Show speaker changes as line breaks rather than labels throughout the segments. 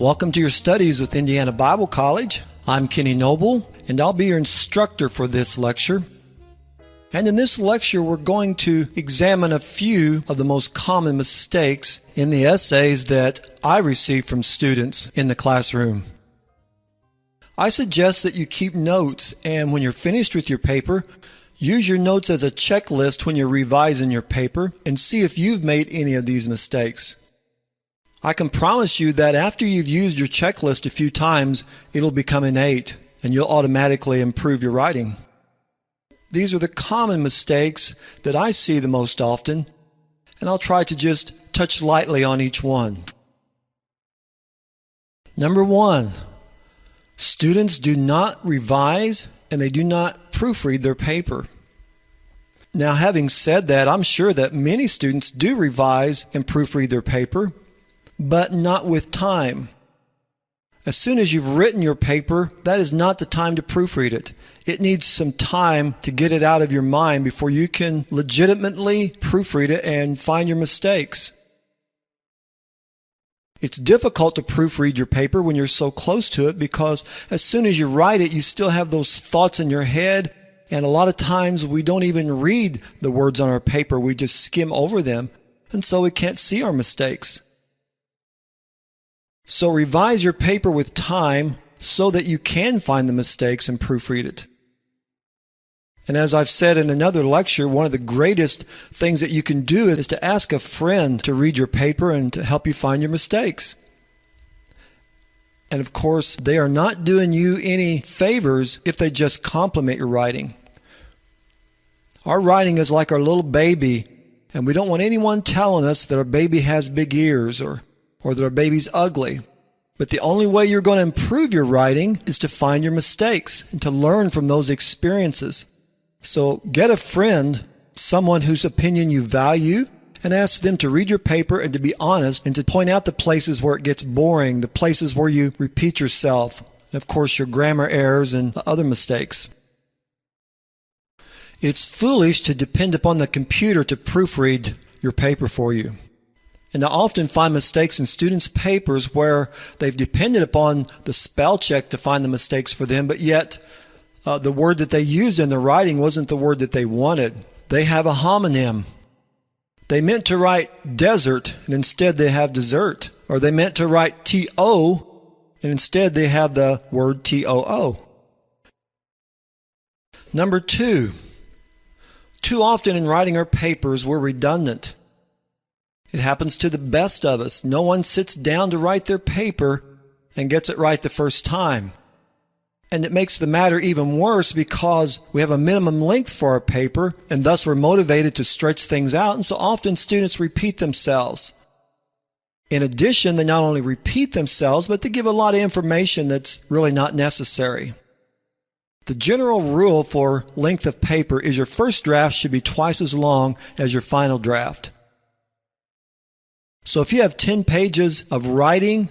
Welcome to your studies with Indiana Bible College. I'm Kenny Noble, and I'll be your instructor for this lecture. And in this lecture, we're going to examine a few of the most common mistakes in the essays that I receive from students in the classroom. I suggest that you keep notes, and when you're finished with your paper, use your notes as a checklist when you're revising your paper and see if you've made any of these mistakes. I can promise you that after you've used your checklist a few times, it'll become innate and you'll automatically improve your writing. These are the common mistakes that I see the most often, and I'll try to just touch lightly on each one. Number 1, students do not revise and they do not proofread their paper. Now, having said that, I'm sure that many students do revise and proofread their paper, but not with time. As soon as you've written your paper, that is not the time to proofread it. It needs some time to get it out of your mind before you can legitimately proofread it and find your mistakes. It's difficult to proofread your paper when you're so close to it because as soon as you write it, you still have those thoughts in your head, and a lot of times we don't even read the words on our paper. We just skim over them, and so we can't see our mistakes. So revise your paper with time so that you can find the mistakes and proofread it. And as I've said in another lecture, one of the greatest things that you can do is to ask a friend to read your paper and to help you find your mistakes. And of course, they are not doing you any favors if they just compliment your writing. Our writing is like our little baby, and we don't want anyone telling us that our baby has big ears or that our baby's ugly. But the only way you're going to improve your writing is to find your mistakes and to learn from those experiences. So get a friend, someone whose opinion you value, and ask them to read your paper and to be honest and to point out the places where it gets boring, the places where you repeat yourself, and of course your grammar errors and other mistakes. It's foolish to depend upon the computer to proofread your paper for you. And I often find mistakes in students' papers where they've depended upon the spell check to find the mistakes for them, but yet the word that they used in the writing wasn't the word that they wanted. They have a homonym. They meant to write desert, and instead they have dessert. Or they meant to write T-O, and instead they have the word T-O-O. Number 2, too often in writing our papers, we're redundant. It happens to the best of us. No one sits down to write their paper and gets it right the first time. And it makes the matter even worse because we have a minimum length for our paper, and thus we're motivated to stretch things out, and so often students repeat themselves. In addition, they not only repeat themselves, but they give a lot of information that's really not necessary. The general rule for length of paper is your first draft should be twice as long as your final draft. So if you have 10 pages of writing,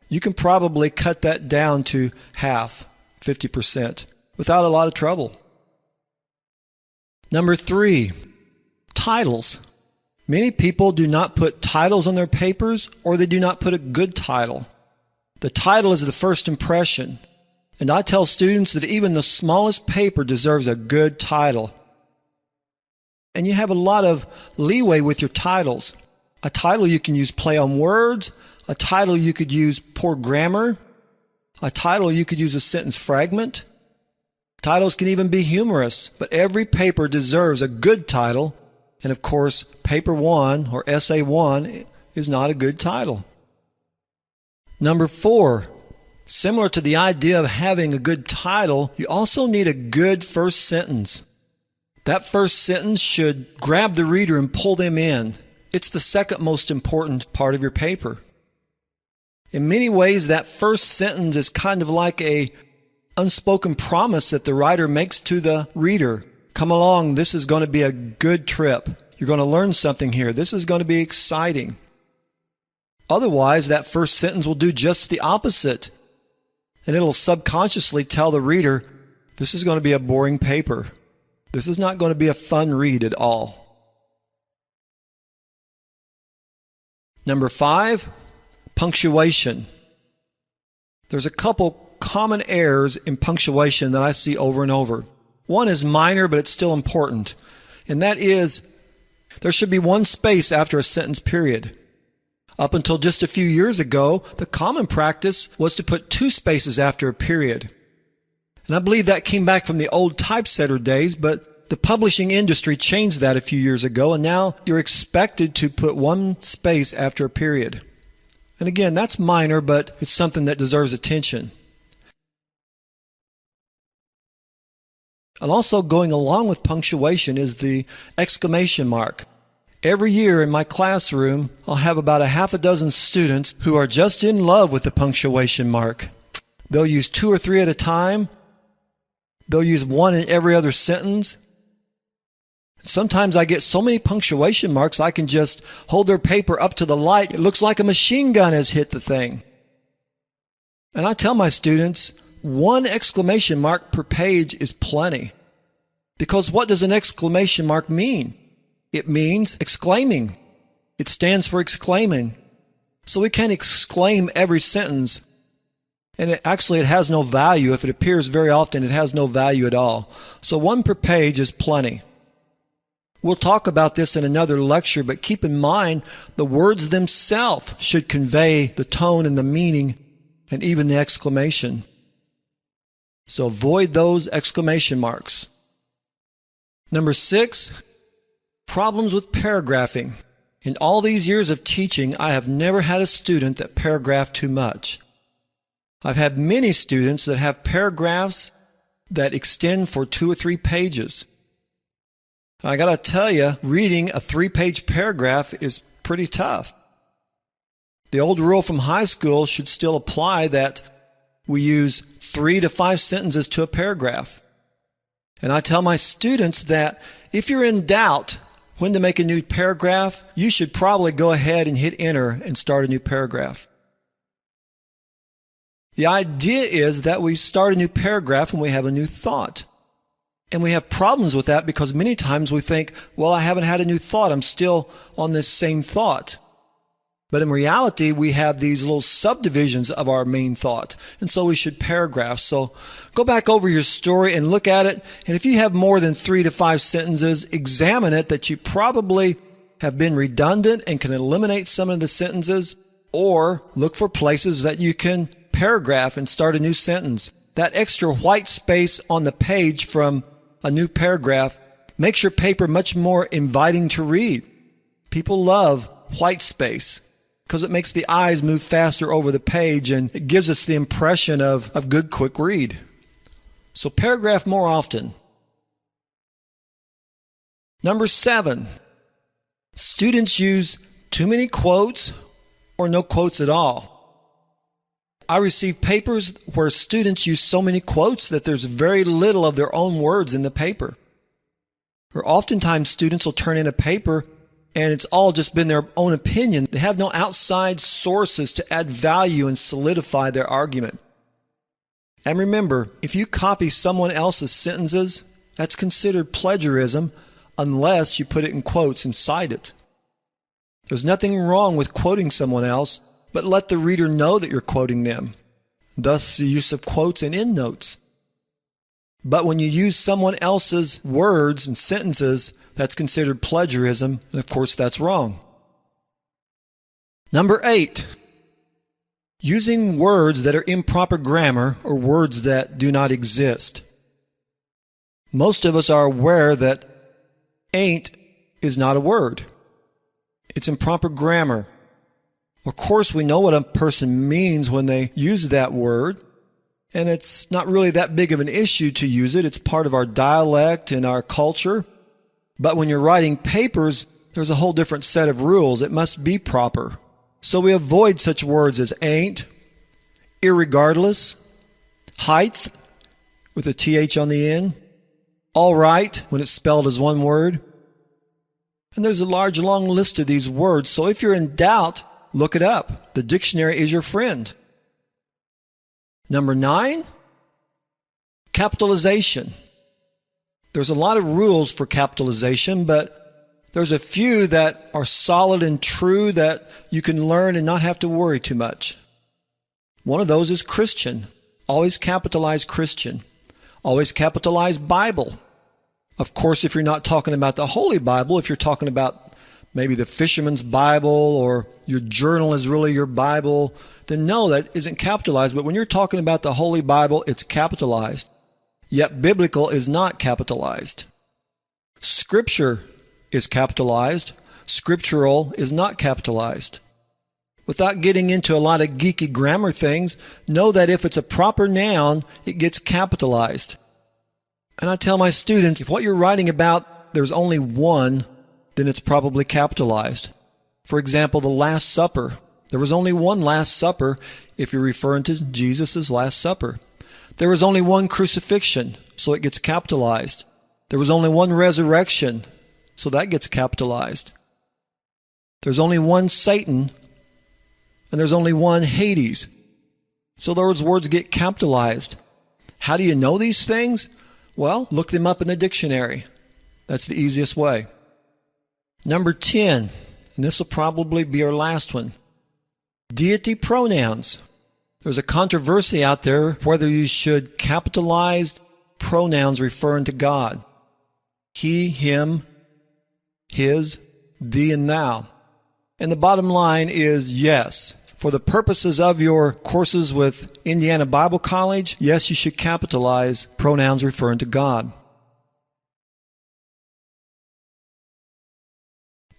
you can probably cut that down to half, 50%, without a lot of trouble. Number 3, titles. Many people do not put titles on their papers, or they do not put a good title. The title is the first impression, and I tell students that even the smallest paper deserves a good title. And you have a lot of leeway with your titles. A title you can use play on words, a title you could use poor grammar, a title you could use a sentence fragment. Titles can even be humorous, but every paper deserves a good title, and of course, paper 1 or essay 1 is not a good title. Number 4, similar to the idea of having a good title, you also need a good first sentence. That first sentence should grab the reader and pull them in. It's the second most important part of your paper. In many ways, that first sentence is kind of like an unspoken promise that the writer makes to the reader. Come along, this is going to be a good trip. You're going to learn something here. This is going to be exciting. Otherwise, that first sentence will do just the opposite. And it'll subconsciously tell the reader, this is going to be a boring paper. This is not going to be a fun read at all. Number 5, punctuation. There's a couple common errors in punctuation that I see over and over. One is minor, but it's still important, and that is there should be one space after a sentence period. Up until just a few years ago, the common practice was to put two spaces after a period. And I believe that came back from the old typesetter days, but the publishing industry changed that a few years ago, and now you're expected to put one space after a period. And again, that's minor, but it's something that deserves attention. And also going along with punctuation is the exclamation mark. Every year in my classroom, I'll have about a half a dozen students who are just in love with the punctuation mark. They'll use 2 or 3 at a time. They'll use one in every other sentence. Sometimes I get so many punctuation marks I can just hold their paper up to the light. It looks like a machine gun has hit the thing. And I tell my students, one exclamation mark per page is plenty. Because what does an exclamation mark mean? It means exclaiming. It stands for exclaiming. So we can't exclaim every sentence. And it has no value. If it appears very often, it has no value at all. So one per page is plenty. We'll talk about this in another lecture, but keep in mind the words themselves should convey the tone and the meaning and even the exclamation. So avoid those exclamation marks. Number 6, problems with paragraphing. In all these years of teaching, I have never had a student that paragraphed too much. I've had many students that have paragraphs that extend for 2 or 3 pages. I got to tell you, reading a 3-page paragraph is pretty tough. The old rule from high school should still apply that we use 3 to 5 sentences to a paragraph. And I tell my students that if you're in doubt when to make a new paragraph, you should probably go ahead and hit enter and start a new paragraph. The idea is that we start a new paragraph when we have a new thought. And we have problems with that because many times we think, well, I haven't had a new thought. I'm still on this same thought. But in reality, we have these little subdivisions of our main thought. And so we should paragraph. So go back over your story and look at it. And if you have more than 3 to 5 sentences, examine it that you probably have been redundant and can eliminate some of the sentences, or look for places that you can paragraph and start a new sentence. That extra white space on the page from a new paragraph makes your paper much more inviting to read. People love white space because it makes the eyes move faster over the page and it gives us the impression of good, quick read. So paragraph more often. Number 7, students use too many quotes or no quotes at all. I receive papers where students use so many quotes that there's very little of their own words in the paper. Or oftentimes students will turn in a paper and it's all just been their own opinion. They have no outside sources to add value and solidify their argument. And remember, if you copy someone else's sentences, that's considered plagiarism unless you put it in quotes and cite it. There's nothing wrong with quoting someone else, but let the reader know that you're quoting them. Thus the use of quotes and endnotes. But when you use someone else's words and sentences, that's considered plagiarism, and of course that's wrong. Number 8, using words that are improper grammar or words that do not exist. Most of us are aware that ain't is not a word. It's improper grammar. Of course, we know what a person means when they use that word, and it's not really that big of an issue to use it. It's part of our dialect and our culture. But when you're writing papers, there's a whole different set of rules. It must be proper. So we avoid such words as ain't, irregardless, height with a TH on the end, all right when it's spelled as one word. And there's a large, long list of these words. So if you're in doubt, look it up. The dictionary is your friend. Number 9, capitalization. There's a lot of rules for capitalization, but there's a few that are solid and true that you can learn and not have to worry too much. One of those is Christian. Always capitalize Christian. Always capitalize Bible. Of course, if you're not talking about the Holy Bible, if you're talking about maybe the fisherman's Bible or your journal is really your Bible, then no, that isn't capitalized. But when you're talking about the Holy Bible, it's capitalized. Yet biblical is not capitalized. Scripture is capitalized. Scriptural is not capitalized. Without getting into a lot of geeky grammar things, know that if it's a proper noun, it gets capitalized. And I tell my students, if what you're writing about, there's only one, then it's probably capitalized. For example, the Last Supper. There was only one Last Supper if you're referring to Jesus' Last Supper. There was only one crucifixion, so it gets capitalized. There was only one resurrection, so that gets capitalized. There's only one Satan, and there's only one Hades. So those words get capitalized. How do you know these things? Well, look them up in the dictionary. That's the easiest way. Number 10, and this will probably be our last one. Deity pronouns. There's a controversy out there whether you should capitalize pronouns referring to God. He, him, his, thee, and thou. And the bottom line is yes. For the purposes of your courses with Indiana Bible College, yes, you should capitalize pronouns referring to God.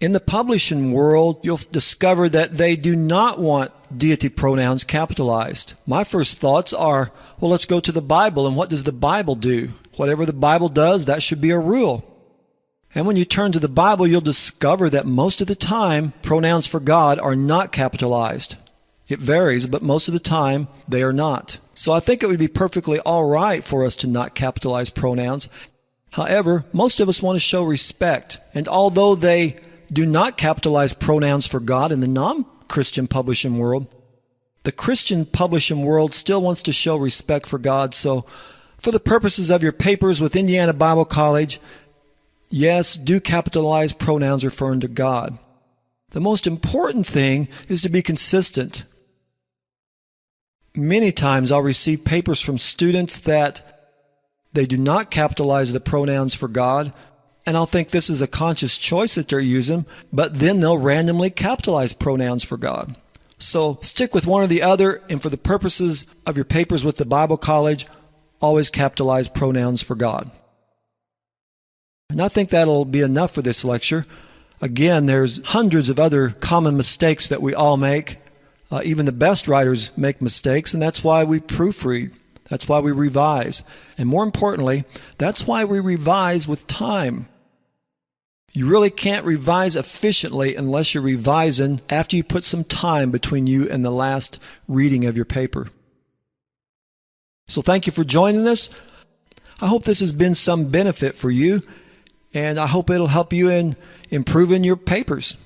In the publishing world, you'll discover that they do not want deity pronouns capitalized. My first thoughts are, well, let's go to the Bible, and what does the Bible do? Whatever the Bible does, that should be a rule. And when you turn to the Bible, you'll discover that most of the time, pronouns for God are not capitalized. It varies, but most of the time, they are not. So I think it would be perfectly all right for us to not capitalize pronouns. However, most of us want to show respect. And although they do not capitalize pronouns for God in the non-Christian publishing world, the Christian publishing world still wants to show respect for God. So for the purposes of your papers with Indiana Bible College, yes, do capitalize pronouns referring to God. The most important thing is to be consistent. Many times I'll receive papers from students that they do not capitalize the pronouns for God, and I'll think this is a conscious choice that they're using, but then they'll randomly capitalize pronouns for God. So stick with one or the other, and for the purposes of your papers with the Bible College, always capitalize pronouns for God. And I think that'll be enough for this lecture. Again, there's hundreds of other common mistakes that we all make. Even the best writers make mistakes, and that's why we proofread. That's why we revise. And more importantly, that's why we revise with time. You really can't revise efficiently unless you're revising after you put some time between you and the last reading of your paper. So thank you for joining us. I hope this has been some benefit for you, and I hope it'll help you in improving your papers.